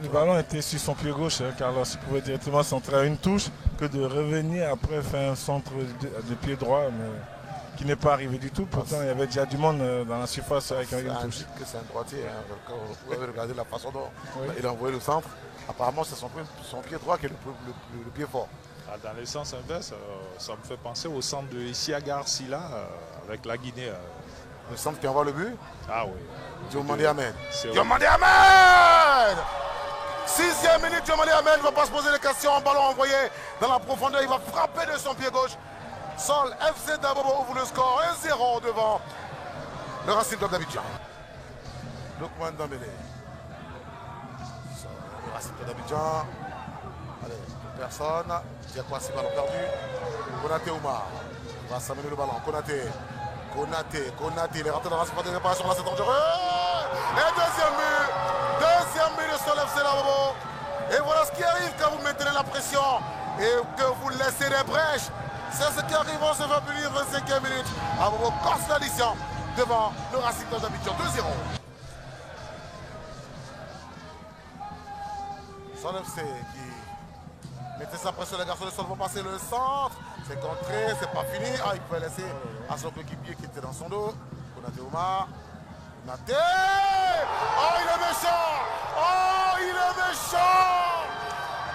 Le ballon était sur son pied gauche, hein, Carlos. Il pouvait directement centrer à une touche que de revenir après faire un centre de pied droit, mais qui n'est pas arrivé du tout. Pourtant, il y avait déjà du monde dans la surface avec une touche. Que c'est un droitier. Hein. Quand vous pouvez regarder la façon dont Oui. il a envoyé le centre. Apparemment, c'est son pied droit qui est le pied fort. Dans le sens inverse, ça me fait penser au centre de Isiaga Arsila avec la Guinée. Le centre qui envoie le but. Ah oui. Diomandé Ahmed. C'est Diomandé Ahmed! 6e minute, Diomandé Ahmed ne va pas se poser les questions. Ballon envoyé dans la profondeur. Il va frapper de son pied gauche. Sol FC Dabobo ouvre le score 1-0 devant le Racing Club d'Abidjan. Lookman Dembélé. Le Racing Club d'Abidjan. Allez, personne. Diakwasi, ballon perdu. Konaté Oumar. Il va s'amener le ballon. Konaté, il est rentré dans la surface de réparation. Là, c'est dangereux. Et deuxième but de Sol FC Dabobo. Et voilà ce qui arrive quand vous maintenez la pression et que vous laissez des brèches. C'est ce qui arrive, on se fait punir 25e minute. Abobo corse l'addition devant le Racing Club d'Abidjan 2-0. Sol FC qui mettait sa pression, les garçons de Sol vont passer le centre. C'est contré, c'est pas fini. Ah, il pouvait laisser à son coéquipier qui était dans son dos. Konaté Oumar. Konaté. Oh, il est méchant. Oh, il est méchant.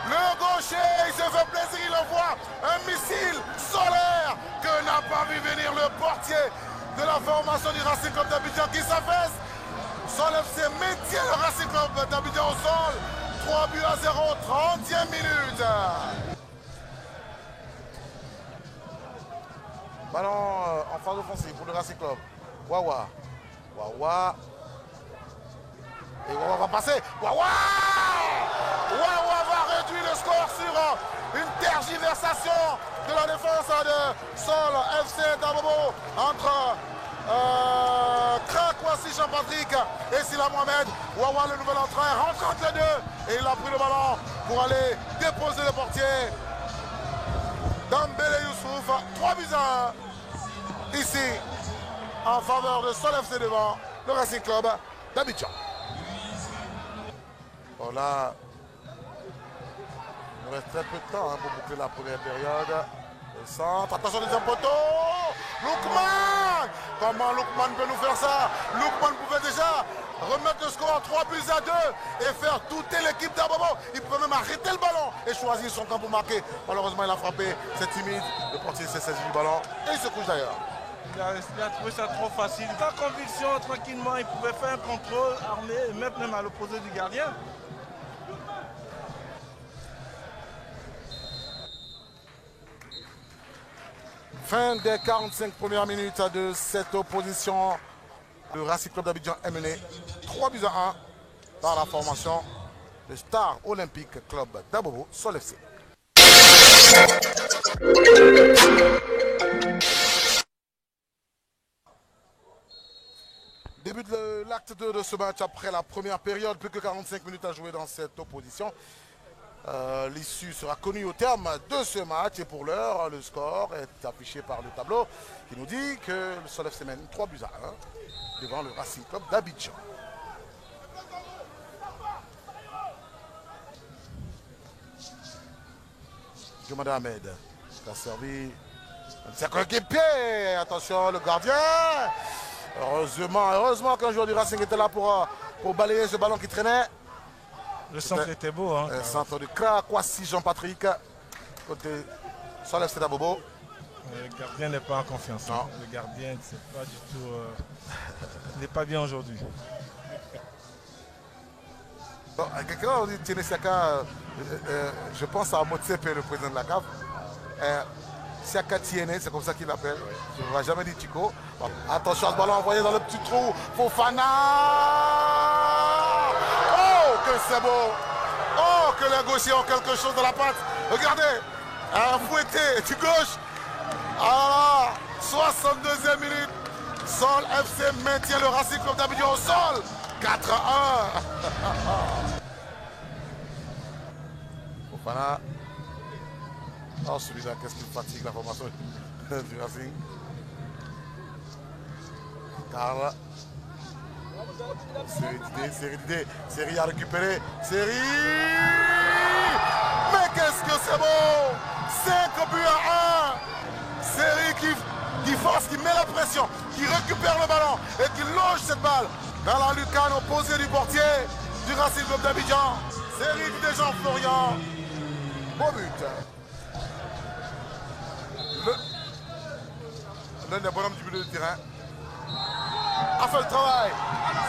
Le gaucher, il se fait plaisir, il envoie un missile solaire que n'a pas vu venir le portier de la formation du Racing Club d'Abidjan qui s'affaisse. Sol FC maintient le Racing Club d'Abidjan au sol. 3 buts à 0, 30e minute. Ballon en phase offensive pour le Racing Club. Wawa. Et Wawa va passer. Wawa va réduire le score sur une tergiversation de la défense de Sol FC Dabobo entre Krakwasi Jean-Patrick et Sila Mohamed. Wawa, le nouvel entraîneur, rentre entre les deux et il a pris le ballon pour aller déposer le portier. Dembélé Youssouf, 3 buts à 1 ici en faveur de Sol FC devant le Racing Club d'Abidjan. Bon là, il nous reste très peu de temps pour boucler la première période. Le centre, attention deuxième poteau. Lookman! Comment Lookman peut nous faire ça? Lookman pouvait déjà remettre le score à 3 buts à 2 et faire douter l'équipe d'Abobo. Il pouvait même arrêter le ballon et choisir son camp pour marquer. Malheureusement, il a frappé, c'est timide. Le portier s'est saisi du ballon et il se couche d'ailleurs. Il a trouvé ça trop facile. Sans conviction, tranquillement, il pouvait faire un contrôle armé et mettre même à l'opposé du gardien. Fin des 45 premières minutes de cette opposition. Le Racing Club d'Abidjan est mené 3 buts à 1 par la formation de Star Olympique Club d'Abobo Sol FC. Début de l'acte 2 de ce match après la première période, plus que 45 minutes à jouer dans cette opposition. L'issue sera connue au terme de ce match et pour l'heure, le score est affiché par le tableau qui nous dit que le Sol FC mène 3 buts à 1 devant le Racing Club d'Abidjan. Diomandé Ahmed qui a servi ses coéquipiers. Attention, le gardien. Heureusement qu'un joueur du Racing était là pour balayer ce ballon qui traînait. Le centre était beau. Hein, un centre de Krakwasi Jean-Patrick, côté Sol FC Dabobo. Le gardien n'est pas en confiance. Hein. Le gardien, c'est pas du tout. Il n'est pas bien aujourd'hui. Bon, quelqu'un a dit Tiene Siaka, je pense à Motsepe, le président de la CAF. Siaka Tiene, c'est comme ça qu'il l'appelle. Je ne vais jamais dire Chico. Bon, attention à ce ballon envoyé dans le petit trou. Fofana! Oh, que c'est beau! Oh, que les gauchers ont quelque chose dans la patte. Regardez, un fouetté du gauche. Ah, 62e minute. Sol FC maintient le Racing Club d'Abidjan au sol. 4-1. Fofana. Oh, celui-là, qu'est-ce qu'il fatigue la formation du Racing. Carl. Série d'idées. Série à récupérer. Série. Mais qu'est-ce que c'est beau! 5 buts à 1. Série qui force, qui met la pression, qui récupère le ballon et qui loge cette balle dans la lucarne opposée du portier du Racing Club d'Abidjan. Série de Jean-Florian. Beau but. L'un des bonhommes du milieu de terrain a fait le travail.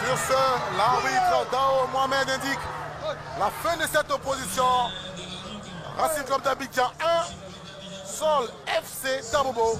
Sur ce, l'arbitre Dao Mohamed indique la fin de cette opposition. Racing Club d'Abidjan 1, Sol FC Tabobo